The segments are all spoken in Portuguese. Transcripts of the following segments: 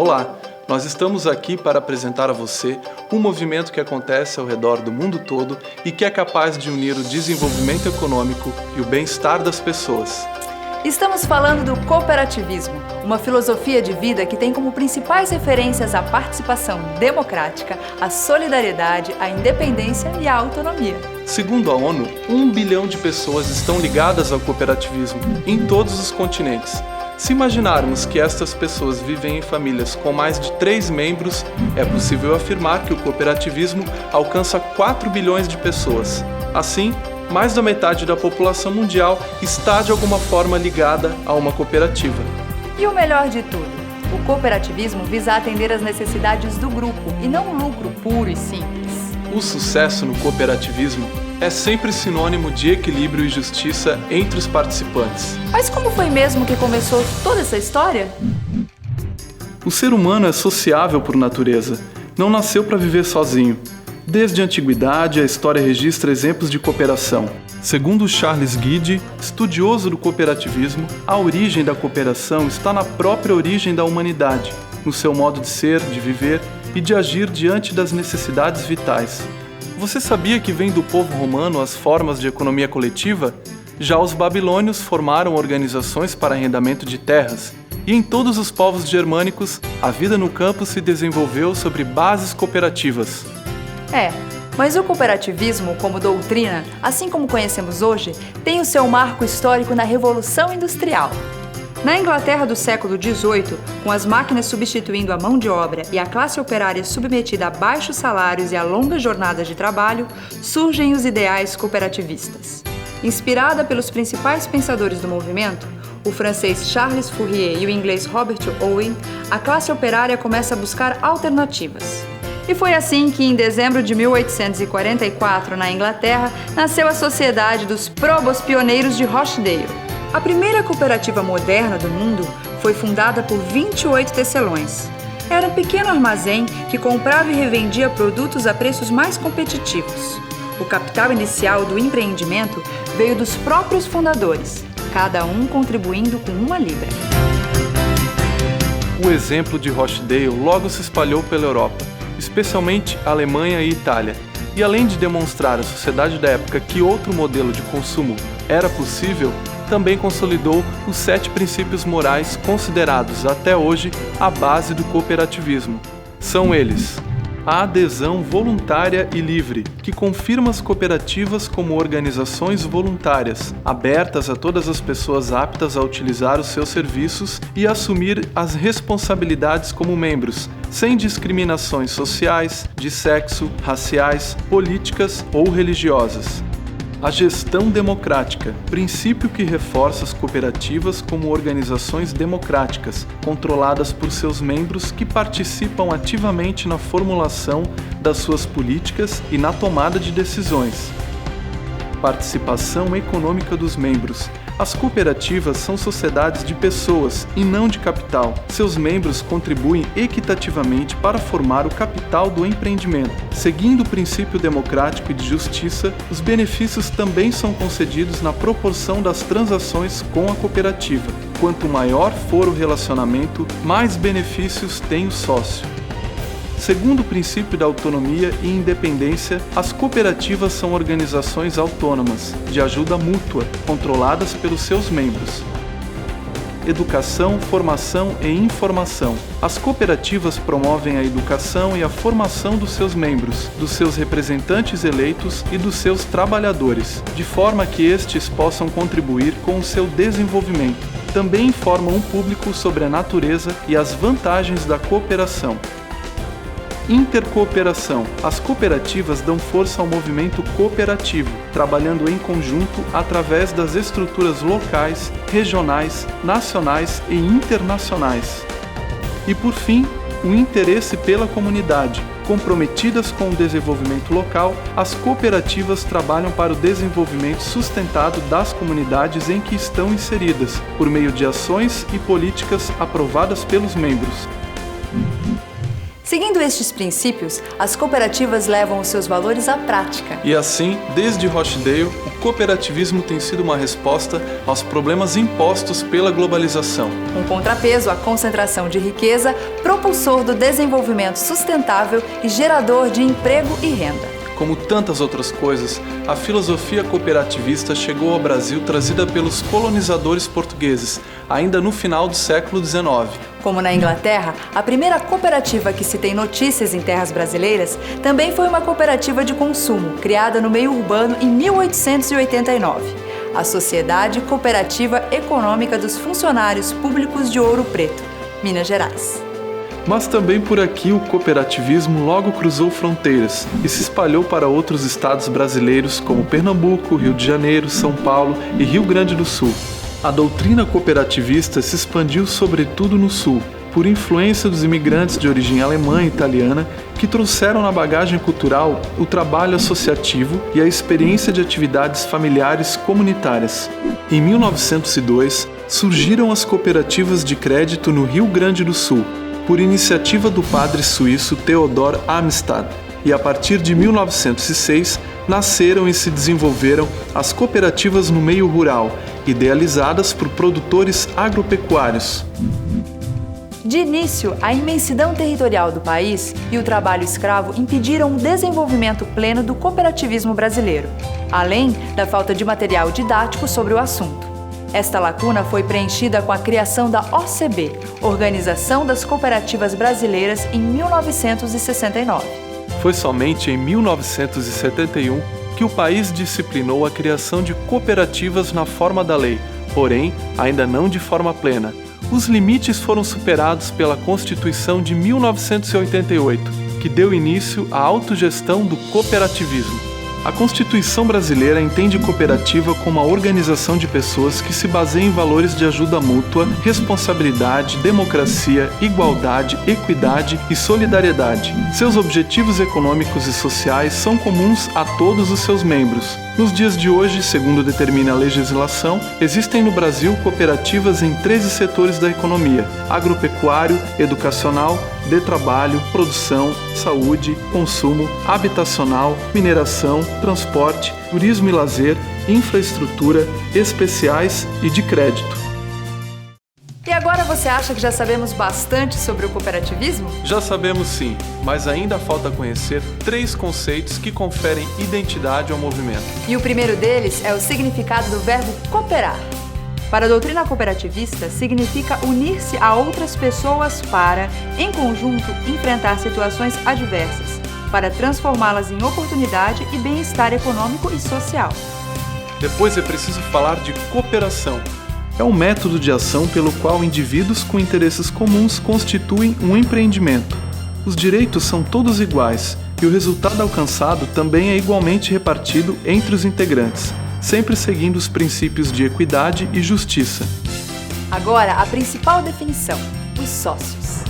Olá, nós estamos aqui para apresentar a você um movimento que acontece ao redor do mundo todo e que é capaz de unir o desenvolvimento econômico e o bem-estar das pessoas. Estamos falando do cooperativismo, uma filosofia de vida que tem como principais referências a participação democrática, a solidariedade, a independência e a autonomia. Segundo a ONU, 1 bilhão de pessoas estão ligadas ao cooperativismo em todos os continentes. Se imaginarmos que estas pessoas vivem em famílias com mais de 3 membros, é possível afirmar que o cooperativismo alcança 4 bilhões de pessoas. Assim, mais da metade da população mundial está de alguma forma ligada a uma cooperativa. E o melhor de tudo, o cooperativismo visa atender às necessidades do grupo e não o lucro puro e simples. O sucesso no cooperativismo é sempre sinônimo de equilíbrio e justiça entre os participantes. Mas como foi mesmo que começou toda essa história? O ser humano é sociável por natureza, não nasceu para viver sozinho. Desde a antiguidade, a história registra exemplos de cooperação. Segundo Charles Guidi, estudioso do cooperativismo, a origem da cooperação está na própria origem da humanidade, no seu modo de ser, de viver e de agir diante das necessidades vitais. Você sabia que vem do povo romano as formas de economia coletiva? Já os babilônios formaram organizações para arrendamento de terras. E em todos os povos germânicos, a vida no campo se desenvolveu sobre bases cooperativas. Mas o cooperativismo, como doutrina, assim como conhecemos hoje, tem o seu marco histórico na Revolução Industrial. Na Inglaterra do século XVIII, com as máquinas substituindo a mão de obra e a classe operária submetida a baixos salários e a longas jornadas de trabalho, surgem os ideais cooperativistas. Inspirada pelos principais pensadores do movimento, o francês Charles Fourier e o inglês Robert Owen, a classe operária começa a buscar alternativas. E foi assim que, em dezembro de 1844, na Inglaterra, nasceu a Sociedade dos Probos Pioneiros de Rochdale. A primeira cooperativa moderna do mundo foi fundada por 28 tecelões. Era um pequeno armazém que comprava e revendia produtos a preços mais competitivos. O capital inicial do empreendimento veio dos próprios fundadores, cada um contribuindo com 1 libra. O exemplo de Rochdale logo se espalhou pela Europa, especialmente Alemanha e Itália, e além de demonstrar à sociedade da época que outro modelo de consumo era possível, também consolidou os 7 princípios morais considerados até hoje a base do cooperativismo. São eles: a adesão voluntária e livre, que confirma as cooperativas como organizações voluntárias, abertas a todas as pessoas aptas a utilizar os seus serviços e assumir as responsabilidades como membros, sem discriminações sociais, de sexo, raciais, políticas ou religiosas. A gestão democrática, princípio que reforça as cooperativas como organizações democráticas, controladas por seus membros que participam ativamente na formulação das suas políticas e na tomada de decisões. Participação econômica dos membros. As cooperativas são sociedades de pessoas e não de capital. Seus membros contribuem equitativamente para formar o capital do empreendimento. Seguindo o princípio democrático e de justiça, os benefícios também são concedidos na proporção das transações com a cooperativa. Quanto maior for o relacionamento, mais benefícios tem o sócio. Segundo o princípio da autonomia e independência, as cooperativas são organizações autônomas, de ajuda mútua, controladas pelos seus membros. Educação, formação e informação. As cooperativas promovem a educação e a formação dos seus membros, dos seus representantes eleitos e dos seus trabalhadores, de forma que estes possam contribuir com o seu desenvolvimento. Também informam o público sobre a natureza e as vantagens da cooperação. Intercooperação. As cooperativas dão força ao movimento cooperativo, trabalhando em conjunto através das estruturas locais, regionais, nacionais e internacionais. E por fim, o interesse pela comunidade. Comprometidas com o desenvolvimento local, as cooperativas trabalham para o desenvolvimento sustentado das comunidades em que estão inseridas, por meio de ações e políticas aprovadas pelos membros. Seguindo estes princípios, as cooperativas levam os seus valores à prática. E assim, desde Rochdale, o cooperativismo tem sido uma resposta aos problemas impostos pela globalização. Um contrapeso à concentração de riqueza, propulsor do desenvolvimento sustentável e gerador de emprego e renda. Como tantas outras coisas, a filosofia cooperativista chegou ao Brasil trazida pelos colonizadores portugueses, ainda no final do século XIX. Como na Inglaterra, a primeira cooperativa que se tem notícias em terras brasileiras também foi uma cooperativa de consumo, criada no meio urbano em 1889. A Sociedade Cooperativa Econômica dos Funcionários Públicos de Ouro Preto, Minas Gerais. Mas também por aqui o cooperativismo logo cruzou fronteiras e se espalhou para outros estados brasileiros como Pernambuco, Rio de Janeiro, São Paulo e Rio Grande do Sul. A doutrina cooperativista se expandiu sobretudo no Sul, por influência dos imigrantes de origem alemã e italiana que trouxeram na bagagem cultural o trabalho associativo e a experiência de atividades familiares comunitárias. Em 1902, surgiram as cooperativas de crédito no Rio Grande do Sul, por iniciativa do padre suíço Theodor Amistad, e a partir de 1906 nasceram e se desenvolveram as cooperativas no meio rural, idealizadas por produtores agropecuários. De início, a imensidão territorial do país e o trabalho escravo impediram o desenvolvimento pleno do cooperativismo brasileiro, além da falta de material didático sobre o assunto. Esta lacuna foi preenchida com a criação da OCB, Organização das Cooperativas Brasileiras, em 1969. Foi somente em 1971 que o país disciplinou a criação de cooperativas na forma da lei, porém, ainda não de forma plena. Os limites foram superados pela Constituição de 1988, que deu início à autogestão do cooperativismo. A Constituição brasileira entende cooperativa como uma organização de pessoas que se baseia em valores de ajuda mútua, responsabilidade, democracia, igualdade, equidade e solidariedade. Seus objetivos econômicos e sociais são comuns a todos os seus membros. Nos dias de hoje, segundo determina a legislação, existem no Brasil cooperativas em 13 setores da economia: agropecuário, educacional, de trabalho, produção, saúde, consumo, habitacional, mineração, transporte, turismo e lazer, infraestrutura, especiais e de crédito. E agora você acha que já sabemos bastante sobre o cooperativismo? Já sabemos sim, mas ainda falta conhecer 3 conceitos que conferem identidade ao movimento. E o primeiro deles é o significado do verbo cooperar. Para a doutrina cooperativista, significa unir-se a outras pessoas para, em conjunto, enfrentar situações adversas, para transformá-las em oportunidade e bem-estar econômico e social. Depois é preciso falar de cooperação. É um método de ação pelo qual indivíduos com interesses comuns constituem um empreendimento. Os direitos são todos iguais e o resultado alcançado também é igualmente repartido entre os integrantes, sempre seguindo os princípios de equidade e justiça. Agora, a principal definição: os sócios.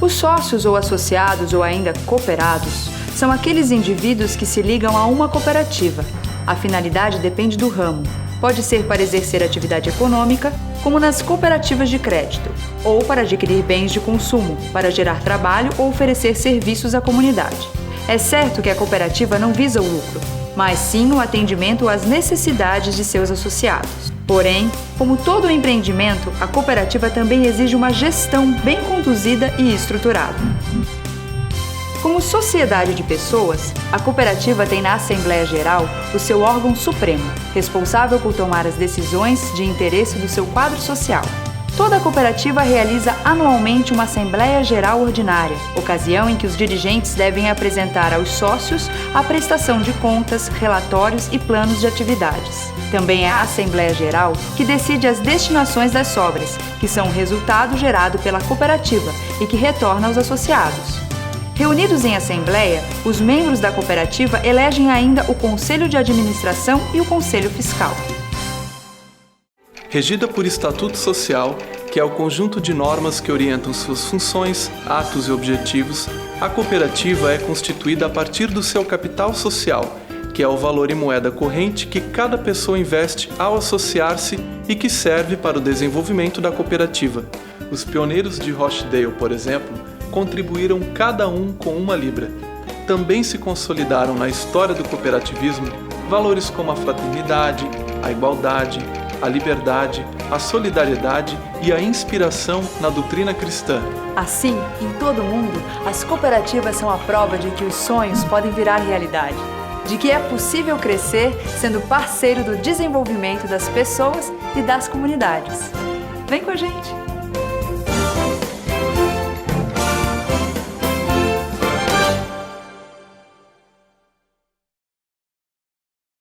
Os sócios ou associados ou ainda cooperados são aqueles indivíduos que se ligam a uma cooperativa. A finalidade depende do ramo. Pode ser para exercer atividade econômica, como nas cooperativas de crédito, ou para adquirir bens de consumo, para gerar trabalho ou oferecer serviços à comunidade. É certo que a cooperativa não visa o lucro, mas sim o atendimento às necessidades de seus associados. Porém, como todo empreendimento, a cooperativa também exige uma gestão bem conduzida e estruturada. Como sociedade de pessoas, a cooperativa tem na Assembleia Geral o seu órgão supremo, responsável por tomar as decisões de interesse do seu quadro social. Toda cooperativa realiza anualmente uma Assembleia Geral Ordinária, ocasião em que os dirigentes devem apresentar aos sócios a prestação de contas, relatórios e planos de atividades. Também é a Assembleia Geral que decide as destinações das sobras, que são o resultado gerado pela cooperativa e que retorna aos associados. Reunidos em assembleia, os membros da cooperativa elegem ainda o Conselho de Administração e o Conselho Fiscal. Regida por Estatuto Social, que é o conjunto de normas que orientam suas funções, atos e objetivos, a cooperativa é constituída a partir do seu capital social, que é o valor em moeda corrente que cada pessoa investe ao associar-se e que serve para o desenvolvimento da cooperativa. Os pioneiros de Rochdale, por exemplo, contribuíram cada um com 1 libra. Também se consolidaram na história do cooperativismo valores como a fraternidade, a igualdade, a liberdade, a solidariedade e a inspiração na doutrina cristã. Assim, em todo o mundo, as cooperativas são a prova de que os sonhos podem virar realidade, de que é possível crescer sendo parceiro do desenvolvimento das pessoas e das comunidades. Vem com a gente!